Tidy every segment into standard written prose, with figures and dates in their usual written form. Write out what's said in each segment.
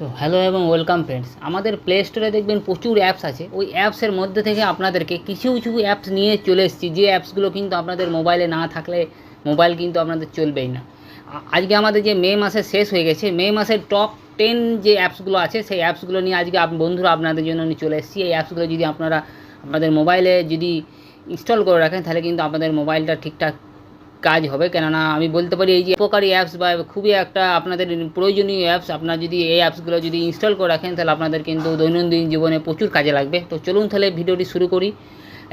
তো হ্যালো এবং welcome friends. আমাদের প্লে স্টোরে দেখবেন প্রচুর অ্যাপস আছে। ওই অ্যাপসের মধ্যে থেকে আপনাদেরকে কিছু কিছু অ্যাপস নিয়ে চলে এসেছি, যে অ্যাপসগুলো কিন্তু আপনাদের মোবাইলে না থাকলে মোবাইল কিন্তু আপনাদের চলবেই না। আজকে আমাদের যে মে মাসের শেষ হয়ে গেছে, মে মাসের টপ 10 যে অ্যাপসগুলো আছে সেই অ্যাপসগুলো নিয়ে আজকে বন্ধুরা আপনাদের জন্য নিয়ে চলে এসেছি। এই অ্যাপসগুলো যদি আপনারা আপনাদের মোবাইলে যদি ইনস্টল করে রাখেন তাহলে কিন্তু আপনাদের মোবাইলটা ঠিকঠাক কাজ হবে। কেননা আমি বলতে পারি এই যে উপকারী অ্যাপস বা খুবই একটা আপনাদের প্রয়োজনীয় অ্যাপস, আপনার যদি এই অ্যাপসগুলো যদি ইনস্টল করে রাখেন তাহলে আপনাদের কিন্তু দৈনন্দিন জীবনে প্রচুর কাজে লাগবে। তো চলুন তাহলে ভিডিওটি শুরু করি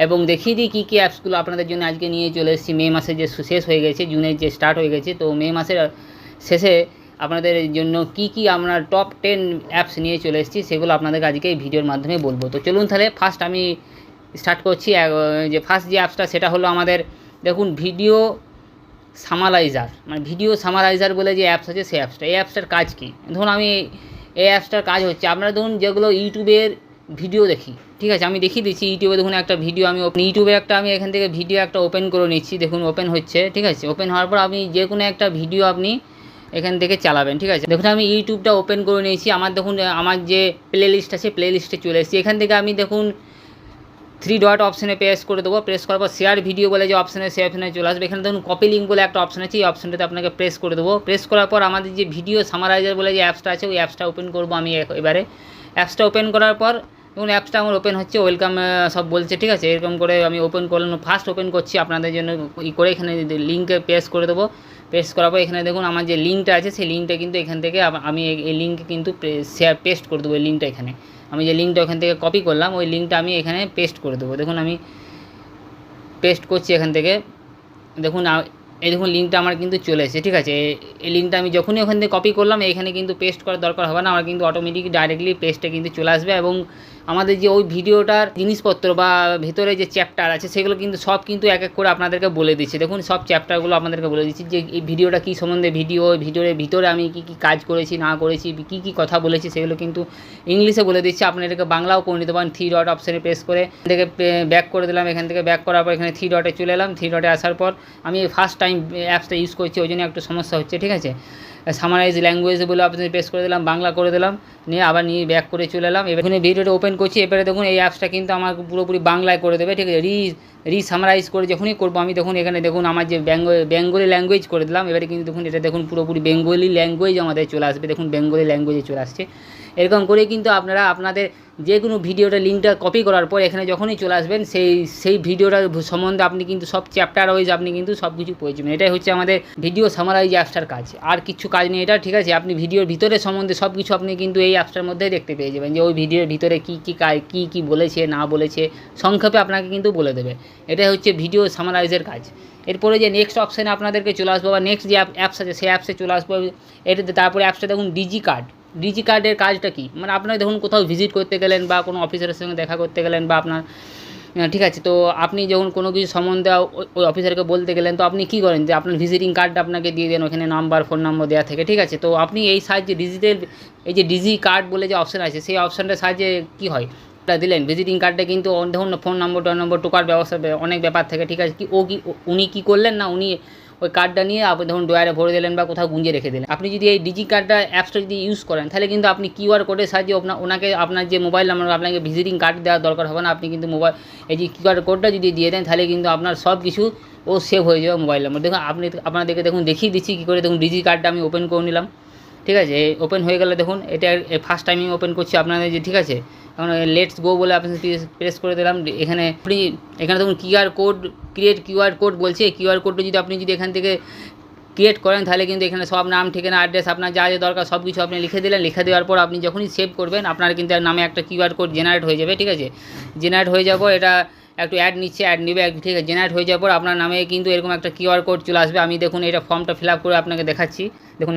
এবং দেখিয়ে দিই কী কী অ্যাপসগুলো আপনাদের জন্য আজকে নিয়ে চলে এসেছি। মে মাসে যে শেষ হয়ে গেছে, জুনের যে স্টার্ট হয়ে গেছে, তো মে মাসের শেষে আপনাদের জন্য কী কী আমরা টপ 10 অ্যাপস নিয়ে চলে এসেছি সেগুলো আপনাদেরকে আজকে এই ভিডিওর মাধ্যমে বলবো। তো চলুন তাহলে ফার্স্ট আমি স্টার্ট করছি। যে ফার্স্ট যে অ্যাপসটা সেটা হলো আমাদের দেখুন ভিডিও সামারাইজার, মানে ভিডিও সামারাইজার বলে যে অ্যাপস আছে সেই অ্যাপসটা। এই অ্যাপসটার কাজ কী? ধরুন আমি এই অ্যাপসটার কাজ হচ্ছে, আপনারা ধরুন যেগুলো ইউটিউবের ভিডিও দেখি, ঠিক আছে, আমি দেখিয়ে দিচ্ছি। ইউটিউবে দেখুন একটা ভিডিও আমি ইউটিউবে আমি এখান থেকে ভিডিও একটা ওপেন করে নিচ্ছি। দেখুন ওপেন হচ্ছে, ঠিক আছে। ওপেন হওয়ার পর আপনি যে কোনো একটা ভিডিও আপনি এখান থেকে চালাবেন, ঠিক আছে। দেখুন আমি ইউটিউবটা ওপেন করে নিয়েছি। আমার দেখুন আমার যে প্লে লিস্ট আছে প্লে লিস্টে চলে এসেছি। এখান থেকে আমি দেখুন 3 ডট অপশানে প্রেস করে দেবো। প্রেস করার পর শেয়ার ভিডিও বলে যে অপশানে সে অপশানে চলে আসবে। এখানে দেখুন কপি লিঙ্ক বলে একটা অপশান আছে, এই অপশানটাতে আপনাকে প্রেস করে দেবো। প্রেস করার পর আমাদের যে ভিডিও সামারাইজার বলে যে অ্যাপসটা আছে ওই অ্যাপসটা ওপেন করবো আমি এবারে। অ্যাপসটা ওপেন করার পর দেখুন অ্যাপসটা আমার ওপেন হচ্ছে, ওয়েলকাম সব বলছে, ঠিক আছে। এরকম করে আমি ওপেন করলাম, ফার্স্ট ওপেন করছি আপনাদের জন্য করে এখানে লিঙ্কে প্রেস করে দেবো। প্রেস করার পর এখানে দেখুন আমার যে লিঙ্কটা আছে সেই লিঙ্কটা কিন্তু এখান থেকে আমি এই লিঙ্কে কিন্তু পেস্ট করে দেবো। এই লিঙ্কটা এখানে আমি যে লিঙ্কটা ওখান থেকে কপি করলাম ওই লিঙ্কটা আমি এখানে পেস্ট করে দেবো। দেখুন আমি পেস্ট করছি এখান থেকে। দেখুন এই দেখুন লিঙ্কটা আমার কিন্তু চলে এসেছে, ঠিক আছে। এই লিঙ্কটা আমি যখনই ওখান থেকে কপি করলাম এখানে কিন্তু পেস্ট করার দরকার হবে না, আমার কিন্তু অটোমেটিক ডাইরেক্টলি পেস্টে কিন্তু চলে আসবে। এবং আমাদের যে ওই ভিডিওটার জিনিসপত্র বা ভেতরে যে চ্যাপ্টার আছে সেগুলো কিন্তু সব কিন্তু এক এক করে আপনাদেরকে বলে দিচ্ছে। দেখুন সব চ্যাপ্টারগুলো আপনাদেরকে বলে দিচ্ছি যে এই ভিডিওটা কী সম্বন্ধে ভিডিওর ভিতরে আমি কী কী কাজ করেছি না করেছি, কী কী কথা বলেছি সেগুলো কিন্তু ইংলিশে বলে দিচ্ছে। আপনাদেরকে বাংলাও করে নিতে পারেন। 3 ডট অপশানে প্রেস করে থেকে ব্যাক করে দিলাম। এখান থেকে ব্যাক করার পর এখানে 3 ডটে চলে এলাম। 3 ডটে আসার পর আমি ফার্স্ট টাইম অ্যাপসটা ইউজ করছি ওই জন্য একটু সমস্যা হচ্ছে, ঠিক আছে। সামারাইজ ল্যাঙ্গুয়েজ বলে অপশানে প্রেস করে দিলাম, বাংলা করে দিলাম, নিয়ে আবার নিয়ে ব্যাক করে চলে এলাম। এবার ভিডিওটা ওপেন করছি। এবারে দেখুন এই অ্যাপসটা কিন্তু আমার পুরোপুরি বাংলায় করে দেবে, ঠিক আছে। সামারাইজ করে যখনই করবো আমি দেখুন এখানে দেখুন আমার যে বেঙ্গলি ল্যাঙ্গুয়েজ করে দিলাম। এবারে কিন্তু দেখুন এটা দেখুন পুরোপুরি বেঙ্গলি ল্যাঙ্গুয়েজ আমাদের চলে আসবে। দেখুন বেঙ্গলি ল্যাঙ্গুয়েজে চলে আসছে। এরকম করে কিন্তু আপনারা আপনাদের যে কোনো ভিডিওটা লিঙ্কটা কপি করার পর এখানে যখনই চলে আসবেন সেই ভিডিওটার সম্বন্ধে আপনি কিন্তু সব চ্যাপ্টার ওয়াইজ আপনি কিন্তু সব কিছু পেয়ে যাবেন। এটাই হচ্ছে আমাদের ভিডিও সামারাইজ অ্যাপসটার কাজ, আর কিছু কাজ নেই এটা, ঠিক আছে। আপনি ভিডিওর ভিতরে সম্বন্ধে সব কিছু আপনি কিন্তু এই অ্যাপসটার মধ্যেই দেখতে পেয়ে যাবেন, যে ওই ভিডিওর ভিতরে কী বলেছে না বলেছে সংক্ষেপে আপনাকে কিন্তু বলে দেবে। এটাই হচ্ছে ভিডিও সামারাইজের কাজ। এরপরে যে নেক্সট অপশানে আপনাদেরকে চলে আসবো বা নেক্সট যে অ্যাপস আছে সেই অ্যাপসে চলে আসবো। এটাতে তারপরে অ্যাপসটা দেখুন ডিজি কার্ডের কাজটা কী, মানে আপনারা দেখুন কোথাও ভিজিট করতে গেলেন বা কোনো অফিসারের সঙ্গে দেখা করতে গেলেন বা আপনার, ঠিক আছে, তো আপনি যখন কোনো কিছু সম্বন্ধে ওই অফিসারকে বলতে গেলেন তো আপনি কী করেন যে আপনার ভিজিটিং কার্ডটা আপনাকে দিয়ে দেন, ওখানে নাম্বার ফোন নম্বর দেওয়া থেকে, ঠিক আছে। তো আপনি এই সাহায্যে এই যে ডিজি কার্ড বলে যে অপশান আছে সেই অপশানটার সাহায্যে কী হয় দিলেন ভিজিটিং কার্ডে কিন্তু ধরুন ফোন নম্বর টোকার ব্যবস্থা অনেক ব্যাপার থাকে, ঠিক আছে। উনি কী করলেন না, উনি ওই কার্ডটা নিয়ে আপনি ধরুন ড্রয়ারে ভরে দিলেন বা কোথাও গুঁজে রেখে দিলেন। আপনি যদি এই ডিজি কার্ডটা অ্যাপসটা যদি ইউজ করেন তাহলে কিন্তু আপনি কিউআর কোডের সাহায্যে ওনাকে আপনার যে মোবাইল নাম্বার আপনাকে ভিজিটিং কার্ড দেওয়ার দরকার হবে না। আপনি কিন্তু এই যে কিউআর কোডটা যদি দিয়ে দেন তাহলে কিন্তু আপনার সব কিছু সেভ হয়ে যাবে মোবাইল নাম্বার। দেখুন আপনাদেরকে দেখুন দেখিয়ে দিচ্ছি কী করে। দেখুন ডিজি কার্ডটা আমি ওপেন করে নিলাম, ঠিক আছে। ওপেন হয়ে গেলে দেখুন এটা ফার্স্ট টাইম আমি ওপেন করছি আপনাদের যে, ঠিক আছে। এখন লেটস গো বলে আপনি প্রেস করে দিলাম। এখানে দেখুন ক্রিয়েট কিউআর কোড বলছে। কিউআর কোডটা আপনি যদি এখান থেকে ক্রিয়েট করেন তাহলে কিন্তু এখানে সব নাম ঠিকানা অ্যাড্রেস আপনার যা যা দরকার সব কিছু আপনি লিখে দিলেন। লিখে দেওয়ার পর আপনি যখনই সেভ করবেন আপনার কিন্তু নামে একটা কিউআর কোড জেনারেট হয়ে যাবে, ঠিক আছে। জেনারেট হয়ে যাবো, এটা একটু অ্যাড নেবে, ঠিক আছে। জেনারেট হয়ে যাওয়ার পর আপনার নামে কিন্তু এরকম একটা কিউআর কোড চলে আসবে। আমি দেখুন এটা ফর্মটা ফিল আপ করে আপনাকে দেখাচ্ছি। দেখুন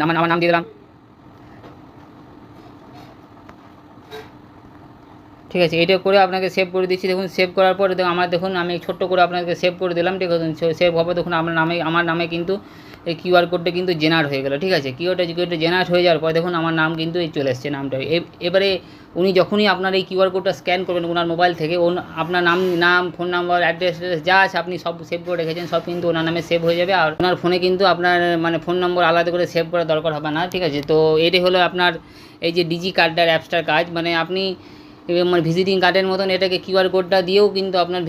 আমার নাম দিয়ে দিলাম, ঠিক আছে। এটা করে আপনাকে সেভ করে দিচ্ছি। দেখুন সেভ করার পরে দেখুন আমি ছোট্ট করে আপনাকে সেভ করে দিলাম, ঠিক আছে। সেভ হবে দেখুন আমার নামে কিন্তু এই কিউআর কোডটা কিন্তু জেনারেট হয়ে গেল, ঠিক আছে। কিউআরটা জেনারেট হয়ে যাওয়ার পর দেখুন আমার নাম কিন্তু এই চলে এসছে নামটা। এবারে উনি যখনই আপনার এই কিউআর কোডটা স্ক্যান করবেন ওনার মোবাইল থেকে, আপনার নাম ফোন নাম্বার অ্যাড্রেস যা আছে আপনি সব সেভ করে রেখেছেন, সব কিন্তু ওনার নামে সেভ হয়ে যাবে। আর ওনার ফোনে কিন্তু আপনার মানে ফোন নম্বর আলাদা করে সেভ করার দরকার হবে না, ঠিক আছে। তো এটাই হলো আপনার এই যে ডিজি কার্ডার অ্যাপসটার কাজ। মানে আপনি মানে ভিজিটিং কার্ডের মতন এটাকে কিউআর কোডটা দিয়েও কিন্তু আপনার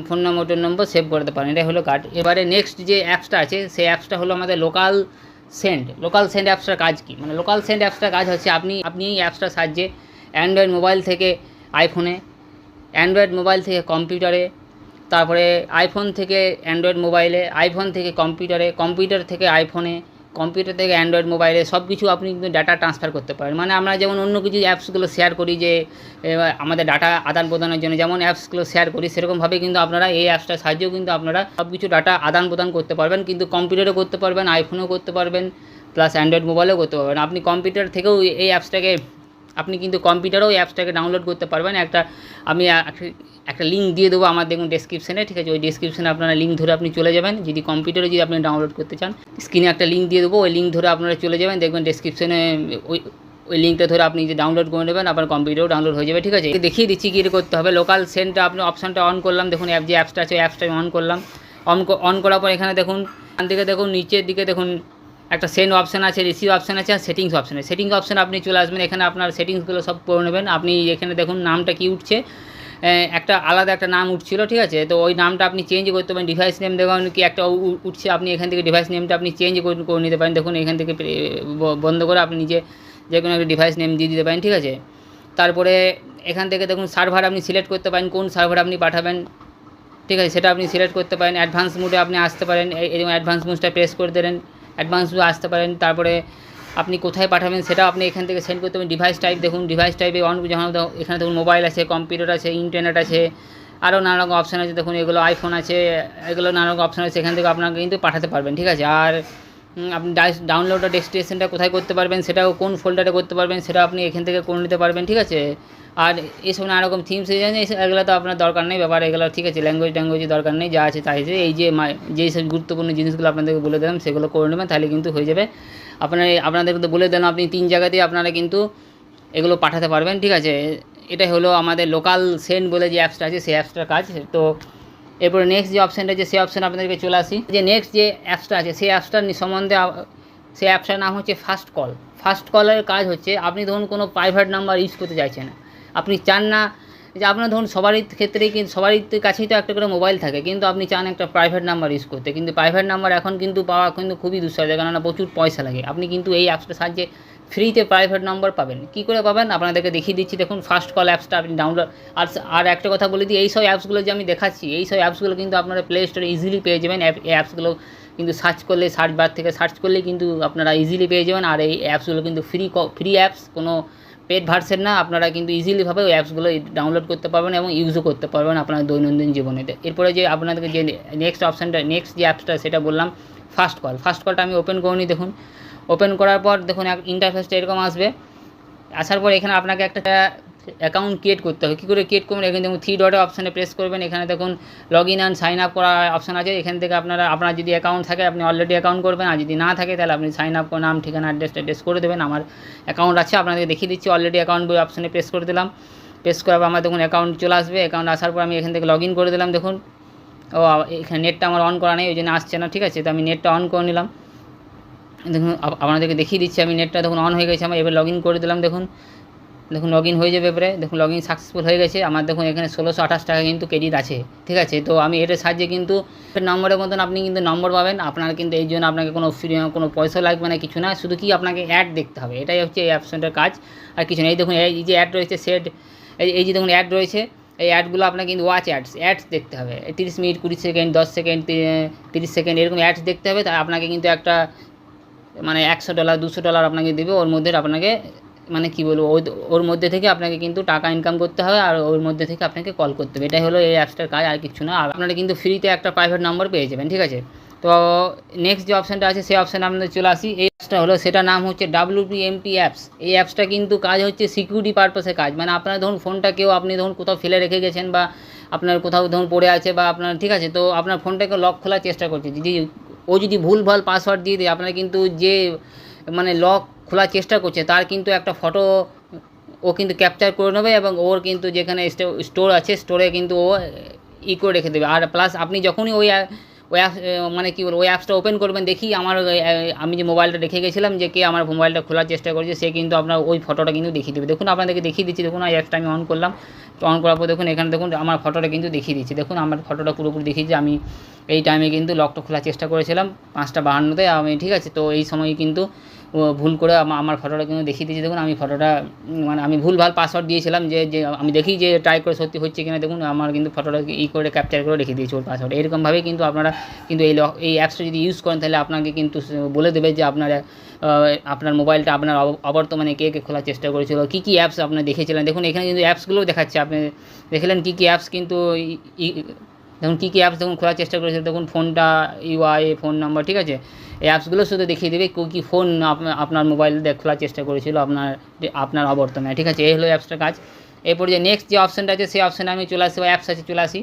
ফোন নম্বর সেভ করতে পারেন। এটাই হলো কার্ড। এবারে নেক্সট যে অ্যাপসটা আছে সেই অ্যাপসটা হলো আমাদের লোকাল সেন্ড অ্যাপসটার কাজ কি, মানে লোকাল সেন্ড অ্যাপসটার কাজ হচ্ছে আপনি এই অ্যাপসটার সাহায্যে অ্যান্ড্রয়েড মোবাইল থেকে আইফোনে, অ্যান্ড্রয়েড মোবাইল থেকে কম্পিউটারে, তারপরে আইফোন থেকে অ্যান্ড্রয়েড মোবাইলে, আইফোন থেকে কম্পিউটারে, কম্পিউটার থেকে আইফোনে, কম্পিউটার থেকে অ্যান্ড্রয়েড মোবাইলে সব কিছু আপনি কিন্তু ডাটা ট্রান্সফার করতে পারেন। মানে আমরা যেমন অন্য কিছু অ্যাপসগুলো শেয়ার করি যে আমাদের ডাটা আদান প্রদানের জন্য যেমন অ্যাপসগুলো শেয়ার করি, সেরকমভাবে কিন্তু আপনারা এই অ্যাপসটার সাহায্যেও কিন্তু আপনারা সব কিছু ডাটা আদান প্রদান করতে পারবেন। কিন্তু কম্পিউটারেও করতে পারবেন, আইফোনেও করতে পারবেন, প্লাস অ্যান্ড্রয়েড মোবাইলেও করতে পারবেন। আপনি কম্পিউটার থেকেও এই অ্যাপসটাকে আপনি কিন্তু কম্পিউটারেও এই অ্যাপসটাকে ডাউনলোড করতে পারবেন। আমি একটা লিঙ্ক দিয়ে দেবো আমার দেখুন ডেসক্রিপশানে, ঠিক আছে। ওই ডেসক্রিপশানে আপনারা লিঙ্ক ধরে আপনি চলে যাবেন। যদি কম্পিউটারে যদি আপনি ডাউনলোড করতে চান, স্ক্রিনে একটা লিঙ্ক দিয়ে দেবো, ওই লিঙ্ক ধরে আপনারা চলে যাবেন, দেখবেন ডেসক্রিপশানে ওই লিঙ্কটা ধরে আপনি যে ডাউনলোড করে নেবেন, আপনার কম্পিউটারেও ডাউনলোড হয়ে যাবে, ঠিক আছে। দেখিয়ে দিচ্ছি কী করতে হবে। লোকাল সেন্টটা আপনি অপশানটা অন করলাম, দেখুন যে অ্যাপসটা আছে ওই অ্যাপসটা অন করলাম। অন করার পর এখানে দেখুন এখান থেকে দেখুন নিচের দিকে দেখুন একটা সেন্ড অপশান আছে, রিসিভ অপশান আছে, আর সেটিংস অপশানে আপনি চলে আসবেন। এখানে আপনার সেটিংসগুলো সব করে নেবেন। আপনি এখানে দেখুন নামটা কি উঠছে, একটা আলাদা একটা নাম উঠছিল, ঠিক আছে। তো ওই নামটা আপনি চেঞ্জ করতে পারেন। ডিভাইস নেম দেখুন কি একটা উঠছে, আপনি এখান থেকে ডিভাইস নেমটা আপনি চেঞ্জ করে নিতে পারেন। দেখুন এখান থেকে বন্ধ করে আপনি নিজে যে কোনো একটা ডিভাইস নেম দিয়ে দিতে পারেন, ঠিক আছে। তারপরে এখান থেকে দেখুন সার্ভার আপনি সিলেক্ট করতে পারেন, কোন সার্ভার আপনি পাঠাবেন, ঠিক আছে, সেটা আপনি সিলেক্ট করতে পারেন। অ্যাডভান্স মোডে আপনি আসতে পারেন, এই অ্যাডভান্স মোডটা প্রেস করে দেবেন, অ্যাডভান্স মোডে আসতে পারেন। তারপরে আপনি কোথায় পাঠাবেন সেটাও আপনি এখান থেকে সেন্ড করতে পারেন। ডিভাইস টাইপ দেখুন, ডিভাইস টাইপে যখন এখানে দেখুন মোবাইল আছে, কম্পিউটার আছে, ইন্টারনেট আছে, আরও নানা রকম অপশান আছে। দেখুন এগুলো আইফোন আছে, এগুলো নানা রকম অপশান আছে, এখান থেকে আপনাকে কিন্তু পাঠাতে পারবেন, ঠিক আছে। আর আপনি ডাউনলোড ডেস্টিনেশনটা কোথায় করতে পারবেন, সেটাও কোন ফোল্ডারে করতে পারবেন সেটা আপনি এখান থেকে করে নিতে পারবেন, ঠিক আছে। আর এইসব নানা রকম থিমস এগুলো তো আপনার দরকার নেই, ব্যাপার এগুলো, ঠিক আছে। ল্যাঙ্গুয়েজের দরকার নেই, যা আছে তাই আছে। এই যে যেই সব গুরুত্বপূর্ণ জিনিসগুলো আপনাদেরকে বলে দিলাম সেগুলো করে নেবেন, তাহলে কিন্তু হয়ে যাবে। আপনাদের কিন্তু বলে দিলাম আপনি 3 জায়গাতেই আপনারা কিন্তু এগুলো পাঠাতে পারবেন, ঠিক আছে। এটাই হলো আমাদের লোকাল সেন্ড বলে যে অ্যাপসটা আছে সেই অ্যাপসটার কাজ। তো এরপরে নেক্সট যে অপশানটা আছে সেই অপশানে আপনাদেরকে চলে আসি। যে নেক্সট যে অ্যাপসটা আছে সেই অ্যাপসটার সম্বন্ধে, সেই অ্যাপসটার নাম হচ্ছে ফার্স্ট কলের কাজ হচ্ছে আপনি ধরুন কোনো প্রাইভেট নাম্বার ইউজ করতে চাইছেন না, আপনি চান না যে আপনার ধরুন সবারই ক্ষেত্রেই কিন্তু সবারই কাছেই তো একটা করে মোবাইল থাকে, কিন্তু আপনি চান একটা প্রাইভেট নাম্বার ইউজ করতে, কিন্তু প্রাইভেট নাম্বার এখন কিন্তু পাওয়া কিন্তু খুবই দুঃসাধ্য, কেননা প্রচুর পয়সা লাগে। আপনি কিন্তু এই অ্যাপসটার সাহায্যে ফ্রিতে প্রাইভেট নম্বর পাবেন। কী করে পাবেন আপনাদেরকে দেখিয়ে দিচ্ছি। দেখুন ফার্স্ট কল অ্যাপসটা আপনি ডাউনলোড, আর একটা কথা বলে দিই, এই সব অ্যাপসগুলো যে আমি দেখাচ্ছি এই সব অ্যাপসগুলো কিন্তু আপনারা প্লে স্টোরে ইজিলি পেয়ে যাবেন। এই অ্যাপসগুলো কিন্তু সার্চ করলে, সার্চ বার থেকে সার্চ করলে কিন্তু আপনারা ইজিলি পেয়ে যাবেন। আর এই অ্যাপসগুলো কিন্তু ফ্রি অ্যাপস, কোনো পেড ভার্সন না। আপনারা কিন্তু ইজিলিভাবে ওই অ্যাপসগুলো ডাউনলোড করতে পারবেন এবং ইউজও করতে পারবেন আপনার দৈনন্দিন জীবনে। এরপরে যে আপনাদেরকে যে নেক্সট যে অ্যাপসটা সেটা বললাম ফার্স্ট কলটা আমি ওপেন করে নিই। দেখুন ওপেন করার পর দেখুন ইন্টারফেসটা এরকম আসবে। আসার পর এখানে আপনাকে একটা অ্যাকাউন্ট ক্রিয়েট করতে হবে। কী করে ক্রিয়েট করবেন, এখানে দেখুন 3 ডটে অপশানে প্রেস করবেন। এখানে দেখুন log in and sign up করা অপশান আছে। এখান থেকে আপনার যদি অ্যাকাউন্ট থাকে আপনি অলরেডি অ্যাকাউন্ট করবেন, আর যদি না থাকে তাহলে আপনি সাইন আপ করে নাম ঠিকানা অ্যাড্রেস করে দেবেন। আমার অ্যাকাউন্ট আছে, আপনাদেরকে দেখিয়ে দিচ্ছি। অলরেডি অ্যাকাউন্ট বই অপশানে প্রেস করে দিলাম। প্রেস করার পর আমার দেখুন অ্যাকাউন্ট চলে আসবে। অ্যাকাউন্ট আসার পর আমি এখান থেকে লগ ইন করে দিলাম। দেখুন এখানে নেটটা আমার অন করা নেই, ওই জন্য আসছে না, ঠিক আছে। তো আমি নেটটা অন করে নিলাম। দেখুন আপনাদেরকে দেখিয়ে দিচ্ছি আমি নেটটা দেখুন অন হয়ে গেছে আমার। এবার লগ ইন করে দিলাম। দেখুন লগ ইন হয়ে যাবে। এবারে দেখুন লগ ইন সাকসেসফুল হয়ে গেছে আমার। দেখুন এখানে 1628 টাকা কিন্তু ক্রেডিট আছে, ঠিক আছে। তো আমি এটার সাহায্যে কিন্তু নম্বরের মতন আপনি কিন্তু নম্বর পাবেন। আপনার কিন্তু এই জন্য আপনাকে কোনো পয়সা লাগবে না, কিছু না। শুধু কি আপনাকে অ্যাড দেখতে হবে, এটাই হচ্ছে এই অ্যাপসটার কাজ, আর কিছু না। এই দেখুন এই যে অ্যাড রয়েছে এই যে দেখুন অ্যাড রয়েছে, এই অ্যাডগুলো আপনাকে কিন্তু ওয়াচ অ্যাডস দেখতে হবে। 30 মিনিট, 20 সেকেন্ড, 10 সেকেন্ড, 30 সেকেন্ড এরকম অ্যাডস দেখতে হবে। তা আপনাকে কিন্তু একটা মানে $100 $200 আপনাকে দেবে। ওর মধ্যে আপনাকে মানে কী বলবো, ওর মধ্যে থেকে আপনাকে কিন্তু টাকা ইনকাম করতে হবে, আর ওর মধ্যে থেকে আপনাকে কল করতে হবে। এটাই হলো এই অ্যাপসটার কাজ, আর কিছু না। আপনারা কিন্তু ফ্রিতে একটা প্রাইভেট নাম্বার পেয়ে যাবেন, ঠিক আছে। তো নেক্সট যে অপশানটা আছে সেই অপশানে আপনাদের চলে আসি। এই অ্যাপসটা হলো, সেটার নাম হচ্ছে WPMP অ্যাপস। এই অ্যাপসটা কিন্তু কাজ হচ্ছে সিকিউরিটি পারপাসে কাজ। মানে আপনার ধরুন ফোনটা আপনি ধরুন কোথাও ফেলে রেখে গেছেন, বা আপনার কোথাও ধরুন পড়ে আছে, বা আপনার, ঠিক আছে, তো আপনার ফোনটাকে লক খোলার চেষ্টা করছে। যদি ও যদি ভুলভাল পাসওয়ার্ড দিয়ে দেয়, আপনারা কিন্তু যে মানে লক খোলার চেষ্টা করছে তার কিন্তু একটা ফটো ও কিন্তু ক্যাপচার করে নেবে এবং ওর কিন্তু যেখানে স্টোর আছে স্টোরে কিন্তু ও করে রেখে দেবে। আর প্লাস আপনি যখনই ওই অ্যাপ মানে কী বলবো ওই অ্যাপসটা ওপেন করবেন, দেখি আমার আমি যে মোবাইলটা রেখে গেছিলাম যে কে আমার মোবাইলটা খোলার চেষ্টা করেছে, সে কিন্তু আপনার ওই ফটোটা কিন্তু দেখিয়ে দেবে। দেখুন আপনাদেরকে দেখিয়ে দিচ্ছি, দেখুন ওই অ্যাপসটা আমি অন করলাম, তো অন করার পর দেখুন এখানে দেখুন আমার ফটোটা কিন্তু দেখিয়ে দিচ্ছি। দেখুন আমার ফটোটা পুরোপুরি দেখিয়েছি, আমি এই টাইমে কিন্তু লকটা খোলার চেষ্টা করেছিলাম 5:52 আমি, ঠিক আছে। তো এই সময় কিন্তু ভুল করে আমার ফটোটা কিন্তু দেখিয়ে দিয়েছি। দেখুন আমি ফটোটা মানে আমি ভুলভাল পাসওয়ার্ড দিয়েছিলাম যে আমি দেখি যে ট্রাই করে সত্যি হচ্ছে কিনা। দেখুন আমার কিন্তু ফটোটা করে ক্যাপচার করে রেখে দিয়েছি ওর পাসওয়ার্ড। এরকমভাবেই কিন্তু আপনারা কিন্তু এই অ্যাপসটা যদি ইউজ করেন তাহলে আপনাকে কিন্তু বলে দেবে যে আপনার মোবাইলটা আপনার অবর্তমানে কে খোলার চেষ্টা করেছিল, কী কী অ্যাপস আপনারা দেখেছিলেন। দেখুন এখানে কিন্তু অ্যাপসগুলোও দেখাচ্ছে, আপনি দেখলেন কী কী অ্যাপস কিন্তু দেখুন কী কী অ্যাপস দেখুন খোলার চেষ্টা করেছিল। দেখুন ফোনটা ইউআই ফোন নাম্বার, ঠিক আছে। এই অ্যাপসগুলো শুধু দেখিয়ে দেবে কী ফোন আপনার মোবাইল খোলার চেষ্টা করেছিল আপনার অবর্তমানে, ঠিক আছে। এই হলো অ্যাপসটার কাজ। এরপর যে নেক্সট যে অপশানটা আছে সেই অপশানে আমি চলে আসি বা অ্যাপস আছে চলে আসি।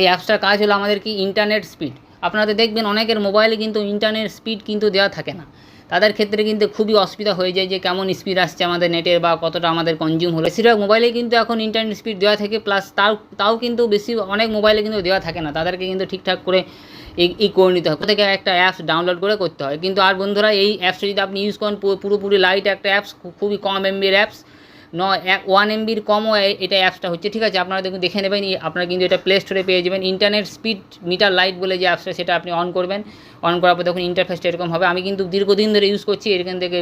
এই অ্যাপসটার কাজ হলো আমাদের কি ইন্টারনেট স্পিড। আপনাদের দেখবেন অনেকের মোবাইলে কিন্তু ইন্টারনেট স্পিড কিন্তু দেওয়া থাকে না, তাদের ক্ষেত্রে কিন্তু খুবই অসুবিধা হয়ে যায় যে কেমন স্পিড আসছে আমাদের নেটের বা কতটা আমাদের কনজিউম হলো। বেশিরভাগ মোবাইলে কিন্তু এখন ইন্টারনেট স্পিড দেওয়া থাকে, প্লাস তাও কিন্তু অনেক মোবাইলে কিন্তু দেওয়া থাকে না, তাদেরকে কিন্তু ঠিকঠাক করে করে নিতে হয়, থেকে একটা অ্যাপস ডাউনলোড করে করতে হয়। কিন্তু আর বন্ধুরা এই অ্যাপসটা যদি আপনি ইউজ করেন পুরোপুরি লাইট একটা অ্যাপস, খুবই কম এমবির অ্যাপস, 1 MBর কমও এটা অ্যাপসটা হচ্ছে, ঠিক আছে। আপনারা দেখে নেবেন, আপনারা কিন্তু এটা প্লে স্টোরে পেয়ে যাবেন। ইন্টারনেট স্পিড মিটার লাইট বলে যে অ্যাপসটা, সেটা আপনি অন করবেন। অন করার পর দেখুন ইন্টারফেসটা এরকম হবে। আমি কিন্তু দীর্ঘদিন ধরে ইউজ করছি, এখান থেকে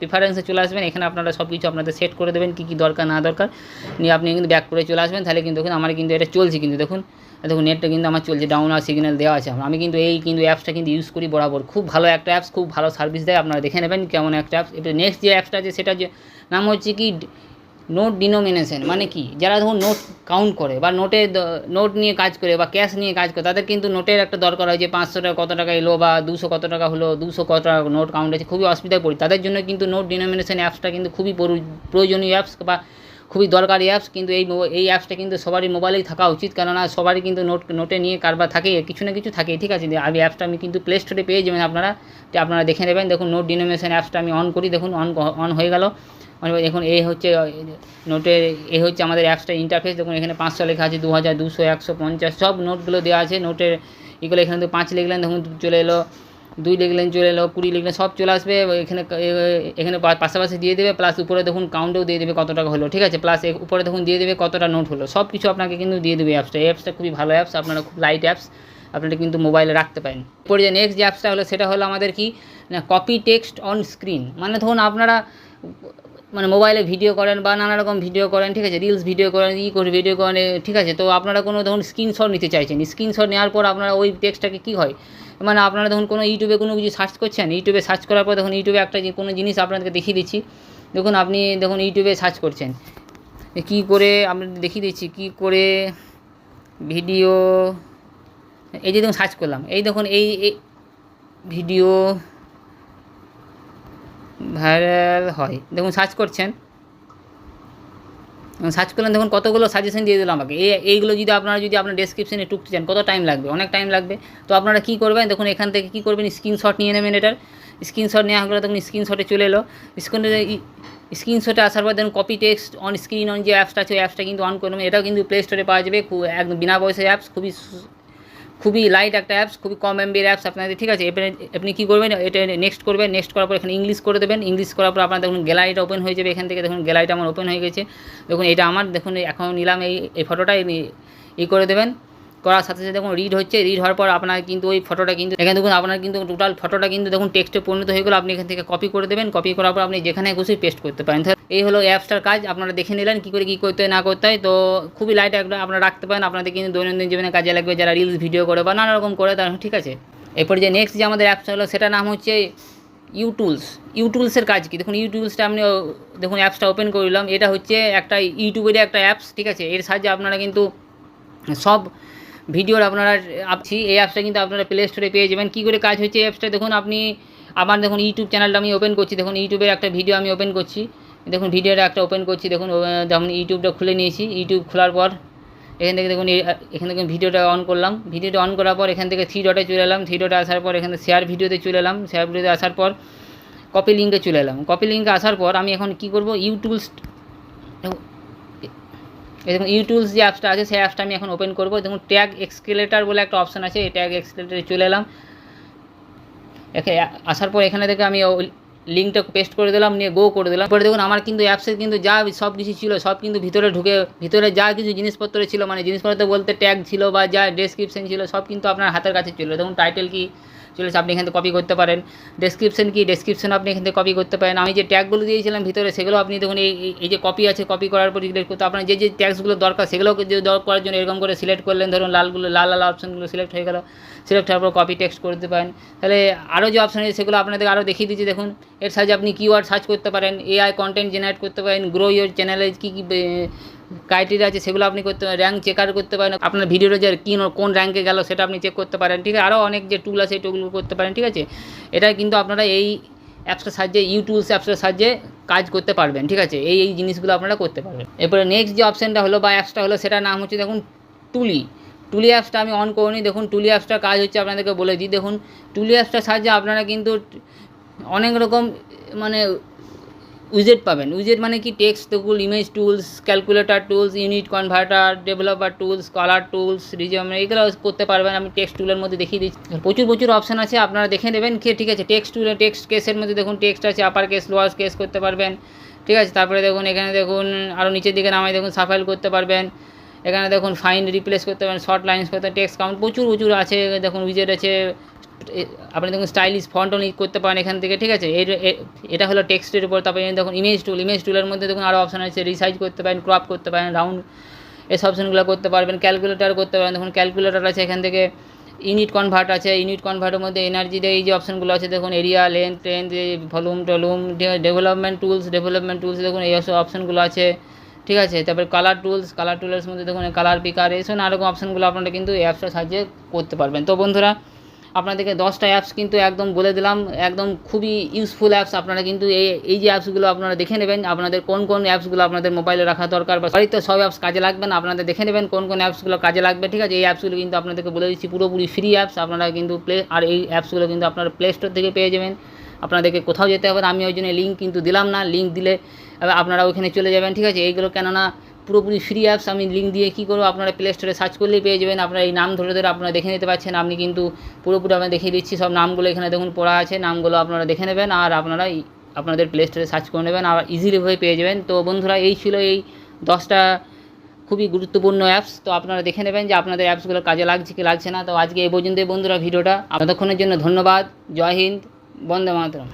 প্রিফারেন্সে চলে আসবেন, এখানে আপনারা সব কিছু আপনাদের সেট করে দেবেন কী কী দরকার না দরকার নিয়ে আপনি কিন্তু ব্যাক করে চলে আসবেন। তাহলে কিন্তু দেখুন আমার কিন্তু এটা চলছে, কিন্তু দেখুন নেটটা কিন্তু আমার চলছে, ডাউন আর সিগন্যাল দেওয়া আছে। আমি কিন্তু অ্যাপসটা কিন্তু ইউজ করি বরাবর, খুব ভালো একটা অ্যাপস, খুব ভালো সার্ভিস দেয়, আপনারা দেখে নেবেন কেমন একটা অ্যাপস। এবার নেক্সট যে অ্যাপসটা আছে সেটা যে নাম হচ্ছে কি নোট ডিনোমিনেশন, মানে কি যারা ধরুন নোট কাউন্ট করে বা নোট নিয়ে কাজ করে বা ক্যাশ নিয়ে কাজ করে, তাদের কিন্তু নোটের একটা দরকার হয় যে 500 টাকা কত টাকা এলো বা 200 কত টাকা হলো, 200 কত টাকা নোট কাউন্ট আছে, খুবই অসুবিধায় পড়ি। তাদের জন্য কিন্তু নোট ডিনোমিনেশন অ্যাপসটা কিন্তু খুবই প্রয়োজনীয় অ্যাপস বা খুবই দরকারি অ্যাপস। কিন্তু এই অ্যাপসটা কিন্তু সবারই মোবাইলেই থাকা উচিত, কেননা সবারই কিন্তু নোটে নিয়ে কারবার থাকে, কিছু না কিছু থাকে, ঠিক আছে। এই অ্যাপসটা আমি কিন্তু প্লে স্টোরে পেয়ে যাবেন, আপনারা দেখে নেবেন। দেখুন নোট ডিনোমিনেশন অ্যাপসটা আমি অন করি, দেখুন অন হয়ে গেল। এখন এই হচ্ছে নোটের হচ্ছে আমাদের অ্যাপসটা ইন্টারফেস। দেখুন এখানে 500 লেখা আছে, 2000, 200, 150 সব নোটগুলো দেওয়া আছে। নোটের এগুলো এখানে তো 5 লিখলেন দেখুন চলে এলো, 2 লিখলেন চলে এলো, 20 লিখলেন সব চলে আসবে এখানে পাশাপাশি দিয়ে দেবে, প্লাস উপরে দেখুন কাউন্টও দিয়ে দেবে কত টাকা হলো, ঠিক আছে। প্লাস উপরে দেখুন দিয়ে দেবে কতটা নোট হলো, সব কিছু আপনাকে কিন্তু দিয়ে দেবে অ্যাপসটা। এই অ্যাপসটা খুবই ভালো অ্যাপস, আপনারা খুব লাইট অ্যাপস, আপনারা কিন্তু মোবাইলে রাখতে পারেন। এরপরে যে নেক্সট যে অ্যাপসটা হলো সেটা হলো আমাদের কি না কপি টেক্সট অন স্ক্রিন। মানে ধরুন আপনারা মানে মোবাইলে ভিডিও করেন বা নানা রকম ভিডিও করেন, ঠিক আছে, রিলস ভিডিও করেন, ভিডিও করেন, ঠিক আছে। তো আপনারা কোনো ধরুন স্ক্রিনশট নিতে চাইছেন, স্ক্রিনশট নেওয়ার পর আপনারা ওই টেক্সটটাকে কী হয়, মানে আপনারা দেখুন কোনো ইউটিউবে কোনো কিছু সার্চ করছেন, ইউটিউবে সার্চ করার পর দেখুন ইউটিউবে একটা কোনো জিনিস আপনাদেরকে দেখিয়ে দিচ্ছি। দেখুন আপনি দেখুন ইউটিউবে সার্চ করছেন, কী করে আপনাদের দেখিয়ে দিচ্ছি কী করে ভিডিও, এই যে দেখুন সার্চ করলাম, এই দেখুন এই ভিডিও ভাইরাল হয়, দেখুন সার্চ করছেন, সার্চ করলেন দেখুন কতগুলো সাজেশন দিয়ে দিল আমাকে। এইগুলো যদি আপনার ডেসক্রিপশনে টুকতে চান কত টাইম লাগবে, অনেক টাইম লাগবে। তো আপনারা কী করবেন, দেখুন এখান থেকে কী করবেন, স্ক্রিনশট নিয়ে নেবেন। এটার স্ক্রিনশট নেওয়া হলে দেখুন স্ক্রিনশটে চলে এলো। স্ক্রিনশটে আসার পর দেখুন copy text on screen on যে অ্যাপসটা আছে ওই অ্যাপসটা কিন্তু অন করবেন। এটাও কিন্তু প্লে স্টোরে পাওয়া যাবে, একদম বিনা পয়সায় অ্যাপস, খুবই লাইট একটা অ্যাপস, খুবই কম এমবির অ্যাপস আপনাদের, ঠিক আছে। এবারে আপনি কী করবেন, এটা নেক্সট করবেন, নেক্সট করার পর এখানে ইংলিশ করে দেবেন। ইংলিশ করার পর আপনার দেখুন গ্যালারিটা ওপেন হয়ে যাবে। এখান থেকে দেখুন গ্যালারিটা আমার ওপেন হয়ে গেছে। দেখুন এটা আমার দেখুন এখন নিলাম এই ফটোটা করে দেবেন। করার সাথে সাথে দেখুন রিড হচ্ছে, রিড হওয়ার পর আপনার কিন্তু ওই ফটোটা কিন্তু এখানে দেখুন আপনার কিন্তু টোটাল ফটোটা কিন্তু দেখুন টেক্সটে পরিণত হয়ে গেলো। আপনি এখান থেকে কপি করে দেবেন, কপি করার পর আপনি যেখানে খুশি পেস্ট করতে পারেন। এই হলো অ্যাপসটার কাজ, আপনারা দেখে নিলেন কী করে কী করতে হয় না করতে হয়। তো খুবই লাইট একটা আপনারা রাখতে পারেন, আপনাদের কিন্তু দৈনন্দিন জীবনে কাজে লাগবে, যারা রিলস ভিডিও করে বা নানা রকম করে তার, ঠিক আছে। এরপর যে নেক্সট যে আমাদের অ্যাপস হলো সেটার নাম হচ্ছে ইউটুলসের কাজ কি, দেখুন ইউটুলসটা আপনি দেখুন অ্যাপসটা ওপেন করলাম। এটা হচ্ছে একটা ইউটিউবের একটা অ্যাপস, ঠিক আছে। এর সাহায্যে আপনারা কিন্তু সব ভিডিওর আপনারা এই অ্যাপসটা কিন্তু আপনারা প্লে স্টোরে পেয়ে যাবেন। কী করে কাজ হচ্ছে এই অ্যাপসটা, দেখুন আপনি আমার দেখুন ইউটিউব চ্যানেলটা আমি ওপেন করছি, দেখুন ইউটিউবের একটা ভিডিও আমি ওপেন করছি, দেখুন ভিডিওটা একটা ওপেন করছি, দেখুন ইউটিউবটা খুলে নিয়েছি। ইউটিউব খোলার পর এখান থেকে দেখুন এখান থেকে ভিডিওটা অন করলাম, ভিডিওটা অন করার পর এখান থেকে থ্রি ডটে চলে এলাম, থ্রি ডটে আসার পর এখানে শেয়ার ভিডিওতে চলে এলাম, শেয়ার ভিডিওতে আসার পর কপি লিঙ্কে চলে এলাম, কপি লিঙ্কে আসার পর আমি এখন কী করবো, ইউটুলস, দেখুন ইউটুলস যে অ্যাপসটা আছে সেই অ্যাপসটা আমি এখন ওপেন করবো। দেখুন ট্যাগ এক্সকেলেটার বলে একটা অপশান আছে, এই ট্যাগ এক্সকেলেটারে চলে এলাম। আসার পর এখানে থেকে আমি লিঙ্কটা পেস্ট করে দিলাম, নিয়ে গো করে দিলাম। পরে দেখুন আমার কিন্তু অ্যাপসের কিন্তু যা সব কিছু ছিল সব কিন্তু ভিতরে যা কিছু জিনিসপত্র ছিল, মানে জিনিসপত্র বলতে ট্যাগ ছিল বা যা ডেসক্রিপশন ছিল সব কিন্তু আপনার হাতের কাছে ছিল। দেখুন টাইটেল কি চলেছে, আপনি এখান থেকে কপি করতে পারেন। ডেসক্রিপশন কি, ডেসক্রিপশন আপনি এখান থেকে কপি করতে পারেন। আমি যে ট্যাগগুলো দিয়েছিলাম ভিতরে সেগুলো আপনি দেখুন এই যে কপি আছে, কপি করার পর ডিলিট করতে আপনার যে ট্যাগসগুলো দরকার সেগুলোকে যে করার জন্য এরকম করে সিলেক্ট করলেন, ধরুন লাল অপশানগুলো সিলেক্ট হয়ে গেল, সিলেক্ট হওয়ার পর কপি টেক্সট করতে পারেন। তাহলে আরও যে অপশান আছে সেগুলো আপনাদের আরও দেখিয়ে দিচ্ছি। দেখুন এর সাহায্যে আপনি কিওয়ার্ড সার্চ করতে পারেন, এআই কন্টেন্ট জেনারেট করতে পারেন, গ্রো ইয়োর চ্যানেলে কী কী ক্রাইটেরিয়া আছে সেগুলো আপনি করতে পারেন, র্যাঙ্ক চেকার করতে পারেন, আপনার ভিডিওটা যে কোন র্যাঙ্কে গেল সেটা আপনি চেক করতে পারেন, ঠিক আছে। আরও অনেক যে টুল আছে এই টুলগুলো করতে পারেন, ঠিক আছে। এটা কিন্তু আপনারা এই অ্যাপসটার সাহায্যে, ইউটুলস অ্যাপসটার সাহায্যে কাজ করতে পারবেন, ঠিক আছে। এই জিনিসগুলো আপনারা করতে পারবেন। এরপরে নেক্সট যে অপশানটা হলো বা অ্যাপসটা হলো সেটার নাম হচ্ছে দেখুন টুলি অ্যাপসটা আমি অন করিনি। দেখুন টুলি অ্যাপসটার কাজ হচ্ছে আপনাদেরকে বলে দিই। দেখুন টুলি অ্যাপসটার সাহায্যে আপনারা কিন্তু অনেক রকম মানে উইজেট পাবেন। উইজেট মানে কি, text tool, image tools, calculator tools, unit converter, developer tools, colour tools, resume, এগুলো করতে পারবেন। আমি টেক্সট টুলের মধ্যে দেখিয়ে দিচ্ছি, প্রচুর অপশান আছে, আপনারা দেখে নেবেন কি, ঠিক আছে। টেক্সট কেসের মধ্যে দেখুন টেক্সট আছে, আপার কেস লোয়ার কেস করতে পারবেন, ঠিক আছে। তারপরে দেখুন এখানে দেখুন আরও নিচের দিকে নামাই দেখুন সাফাইল করতে পারবেন। এখানে দেখুন ফাইন্ড রিপ্লেস করতে পারেন, শর্ট লাইন্স করতে, টেক্সট কাউন্ট, প্রচুর আছে। দেখুন উইজেট আছে, আপনি দেখুন স্টাইলিশ ফন্টও করতে পারেন এখান থেকে, ঠিক আছে। এটা হলো টেক্সটের উপর। তারপরে দেখুন ইমেজ টুলের মধ্যে দেখুন আরও অপশান আছে, রিসাইজ করতে পারেন, ক্রপ করতে পারেন, রাউন্ড, এসব অপশানগুলো করতে পারবেন। ক্যালকুলেটর করতে পারেন, দেখুন ক্যালকুলেটর আছে এখান থেকে। ইউনিট কনভার্ট আছে, ইউনিট কনভার্টের মধ্যে এনার্জিতে এই যে অপশানগুলো আছে দেখুন, area, length, volume, development tools দেখুন এই সব অপশানগুলো আছে, ঠিক আছে। তারপরে কালার টুলের মধ্যে দেখুন কালার পিকার, এইসব নানারকম অপশানগুলো আপনারা কিন্তু এই অ্যাপসটার সাহায্যে করতে পারবেন। তো বন্ধুরা আপনাদেরকে 10টা অ্যাপস কিন্তু একদম বলে দিলাম, একদম খুবই ইউজফুল অ্যাপস। আপনারা কিন্তু এই যে অ্যাপসগুলো আপনারা দেখে নেবেন আপনাদের কোন অ্যাপসগুলো আপনাদের মোবাইলে রাখা দরকার, বা বাড়িতে সব অ্যাপস কাজে লাগবে না, আপনাদের দেখে নেবেন কোন অ্যাপসগুলো কাজে লাগবে, ঠিক আছে। এই অ্যাপসগুলো কিন্তু আপনাদেরকে বলে দিচ্ছি পুরোপুরি ফ্রি অ্যাপস, আপনারা কিন্তু আর এই অ্যাপসগুলো কিন্তু আপনারা প্লে স্টোর থেকে পেয়ে যাবেন, আপনাদেরকে কোথাও যেতে হবে না। আমি ওই জন্য লিঙ্ক কিন্তু দিলাম না, লিঙ্ক দিলে আপনারা ওইখানে চলে যাবেন, ঠিক আছে। এইগুলো কেননা পুরোপুরি ফ্রি অ্যাপস, আমি লিঙ্ক দিয়ে কী করবো, আপনারা প্লে স্টোরে সার্চ করলেই পেয়ে যাবেন। আপনারা এই নাম ধরে আপনারা দেখে নিতে পারছেন, আপনি কিন্তু পুরোপুরি আমি দেখিয়ে দিচ্ছি সব নামগুলো এখানে দেখুন পড়া আছে, নামগুলো আপনারা দেখে নেবেন আর আপনারা আপনাদের প্লে স্টোরে সার্চ করে নেবেন, আর ইজিলিভাবে পেয়ে যাবেন। তো বন্ধুরা এই ছিল এই 10টা খুবই গুরুত্বপূর্ণ অ্যাপস। তো আপনারা দেখে নেবেন যে আপনাদের অ্যাপসগুলো কাজে লাগছে কি লাগছে না। তো আজকে এই পর্যন্তই বন্ধুরা ভিডিওটা, ততক্ষণের জন্য ধন্যবাদ। জয় হিন্দ, বন্দে মাতরম।